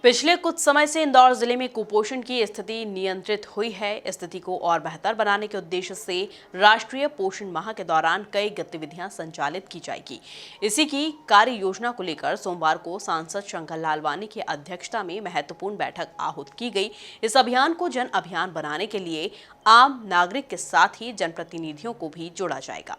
पिछले कुछ समय से इंदौर जिले में कुपोषण की स्थिति नियंत्रित हुई है। स्थिति को और बेहतर बनाने के उद्देश्य से राष्ट्रीय पोषण माह के दौरान कई गतिविधियां संचालित की जाएगी। इसी की कार्य योजना को लेकर सोमवार को सांसद शंकर लालवानी की अध्यक्षता में महत्वपूर्ण बैठक आहूत की गई। इस अभियान को जन अभियान बनाने के लिए आम नागरिक के साथ ही जनप्रतिनिधियों को भी जोड़ा जाएगा।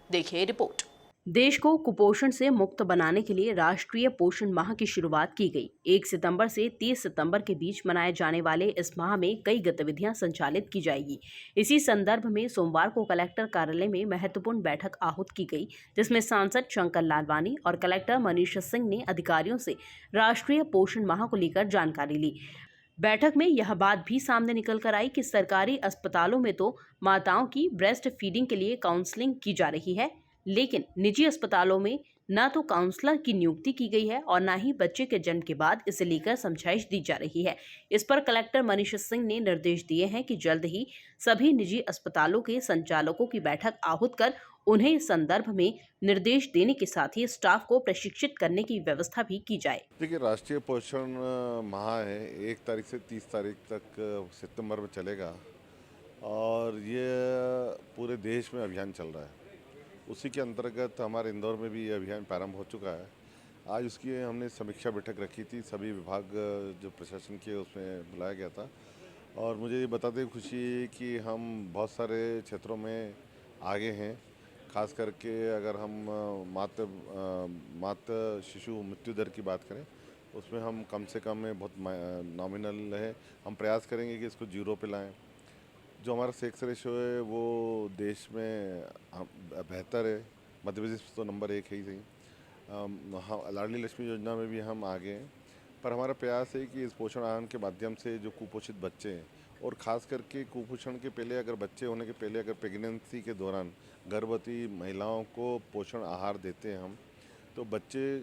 देखिए रिपोर्ट। देश को कुपोषण से मुक्त बनाने के लिए राष्ट्रीय पोषण माह की शुरुआत की गई। 1 सितंबर से 30 सितंबर के बीच मनाए जाने वाले इस माह में कई गतिविधियां संचालित की जाएगी। इसी संदर्भ में सोमवार को कलेक्टर कार्यालय में महत्वपूर्ण बैठक आहूत की गई, जिसमें सांसद शंकर लालवानी और कलेक्टर मनीष सिंह ने अधिकारियों से राष्ट्रीय पोषण माह को लेकर जानकारी ली। बैठक में यह बात भी सामने निकल कर आई कि सरकारी अस्पतालों में तो माताओं की ब्रेस्ट फीडिंग के लिए काउंसलिंग की जा रही है, लेकिन निजी अस्पतालों में न तो काउंसलर की नियुक्ति की गई है और न ही बच्चे के जन्म के बाद इसे लेकर समझाइश दी जा रही है। इस पर कलेक्टर मनीष सिंह ने निर्देश दिए हैं कि जल्द ही सभी निजी अस्पतालों के संचालकों की बैठक आहूत कर उन्हें इस संदर्भ में निर्देश देने के साथ ही स्टाफ को प्रशिक्षित करने की व्यवस्था भी की जाए। देखिए, राष्ट्रीय पोषण माह है 1 तारीख से 30 तारीख तक सितंबर में चलेगा और ये पूरे देश में अभियान चल रहा है। उसी के अंतर्गत हमारे इंदौर में भी ये अभियान प्रारंभ हो चुका है। आज उसकी हमने समीक्षा बैठक रखी थी, सभी विभाग जो प्रशासन के उसमें बुलाया गया था और मुझे ये बताते खुशी है कि हम बहुत सारे क्षेत्रों में आगे हैं। खास करके अगर हम मातृ शिशु मृत्यु दर की बात करें, उसमें हम कम से कम में बहुत नॉमिनल है। हम प्रयास करेंगे कि इसको 0 पे लाएँ। जो हमारा सेक्स रेशो है वो देश में बेहतर है। मध्य प्रदेश तो नंबर 1 है ही सही। हाँ, लाडली लक्ष्मी योजना में भी हम आगे हैं, पर हमारा प्रयास है कि इस पोषण आहार के माध्यम से जो कुपोषित बच्चे हैं और ख़ास करके कुपोषण के पहले अगर बच्चे होने के पहले अगर प्रेगनेंसी के दौरान गर्भवती महिलाओं को पोषण आहार देते हैं हम, तो बच्चे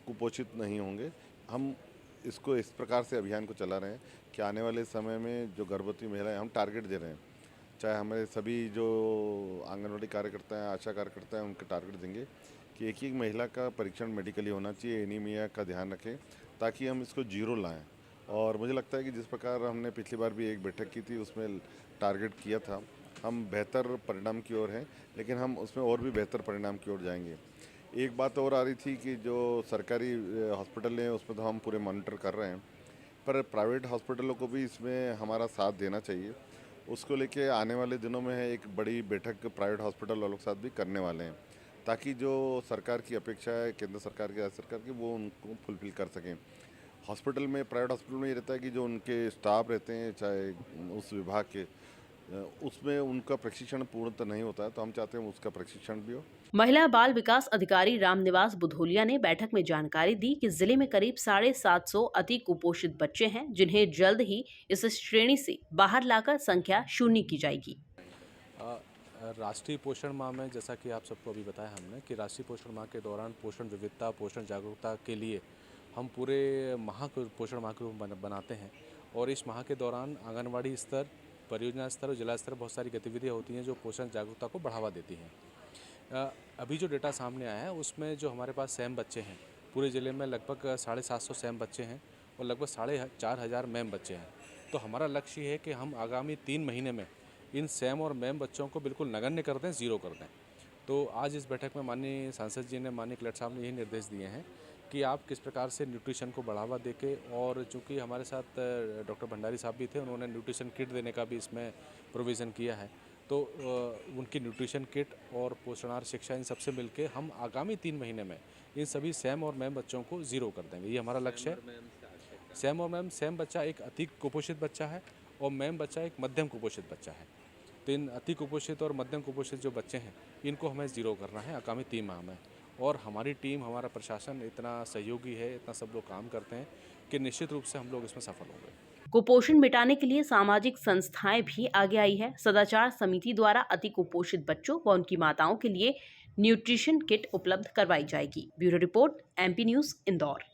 कुपोषित नहीं होंगे। हम इसको इस प्रकार से अभियान को चला रहे हैं कि आने वाले समय में जो गर्भवती महिलाएं हम टारगेट दे रहे हैं, चाहे हमारे सभी जो आंगनवाड़ी कार्यकर्ता हैं, आशा कार्यकर्ता हैं, उनके टारगेट देंगे कि एक एक महिला का परीक्षण मेडिकली होना चाहिए। एनीमिया का ध्यान रखें ताकि हम इसको 0 लाएं। और मुझे लगता है कि जिस प्रकार हमने पिछली बार भी एक बैठक की थी, उसमें टारगेट किया था, हम बेहतर परिणाम की ओर हैं, लेकिन हम उसमें और भी बेहतर परिणाम की ओर जाएंगे। एक बात और आ रही थी कि जो सरकारी हॉस्पिटल हैं उसमें तो हम पूरे मॉनिटर कर रहे हैं, पर प्राइवेट हॉस्पिटलों को भी इसमें हमारा साथ देना चाहिए। उसको लेके आने वाले दिनों में है एक बड़ी बैठक प्राइवेट हॉस्पिटल वालों के साथ भी करने वाले हैं, ताकि जो सरकार की अपेक्षा है, केंद्र सरकार की, राज्य सरकार की, वो उनको फुलफिल कर सकें। हॉस्पिटल में, प्राइवेट हॉस्पिटल में ये रहता है कि जो उनके स्टाफ रहते हैं, चाहे उस विभाग के, उसमें उनका प्रशिक्षण पूर्णतः नहीं होता है, तो हम चाहते हैं उसका प्रशिक्षण भी हो। महिला बाल विकास अधिकारी रामनिवास बुधोलिया ने बैठक में जानकारी दी कि जिले में करीब 750 अति कुपोषित बच्चे हैं, जिन्हें जल्द ही इस श्रेणी से बाहर लाकर संख्या शून्य की जाएगी। राष्ट्रीय पोषण माह में, जैसा कि आप सबको अभी बताया हमने, कि राष्ट्रीय पोषण माह के दौरान पोषण विविधता, पोषण जागरूकता के लिए हम पूरे माह को पोषण माह के रूप बनाते हैं और इस माह के दौरान आंगनवाड़ी स्तर, परियोजना स्तर और जिला स्तर बहुत सारी गतिविधियाँ होती हैं जो पोषण जागरूकता को बढ़ावा देती हैं। अभी जो डेटा सामने आया है उसमें जो हमारे पास सैम बच्चे हैं, पूरे ज़िले में लगभग 750 सैम बच्चे हैं और लगभग 4,500 मैम बच्चे हैं। तो हमारा लक्ष्य है कि हम आगामी 3 महीने में इन सैम और मैम बच्चों को बिल्कुल नगण्य कर दें, 0 कर दें। तो आज इस बैठक में माननीय सांसद जी ने, माननीय कलेक्टर साहब ने यही निर्देश दिए हैं कि आप किस प्रकार से न्यूट्रिशन को बढ़ावा देके, और चूँकि हमारे साथ डॉक्टर भंडारी साहब भी थे, उन्होंने न्यूट्रिशन किट देने का भी इसमें प्रोविज़न किया है। तो उनकी न्यूट्रिशन किट और पोषणाहार शिक्षा, इन सबसे मिलके हम आगामी 3 महीने में इन सभी सैम और मैम बच्चों को 0 कर देंगे। ये हमारा लक्ष्य है। सैम और मैम, सैम बच्चा एक अति कुपोषित बच्चा है और मैम बच्चा एक मध्यम कुपोषित बच्चा है। तो इन अति कुपोषित और मध्यम कुपोषित जो बच्चे हैं, इनको हमें 0 करना है आगामी 3 माह में। और हमारी टीम, हमारा प्रशासन इतना सहयोगी है, इतना सब लोग काम करते हैं कि निश्चित रूप से हम लोग इसमें सफल होंगे। कुपोषण मिटाने के लिए सामाजिक संस्थाएं भी आगे आई है। सदाचार समिति द्वारा अति कुपोषित बच्चों व उनकी माताओं के लिए न्यूट्रिशन किट उपलब्ध करवाई जाएगी। Bureau report, MP news, Indore.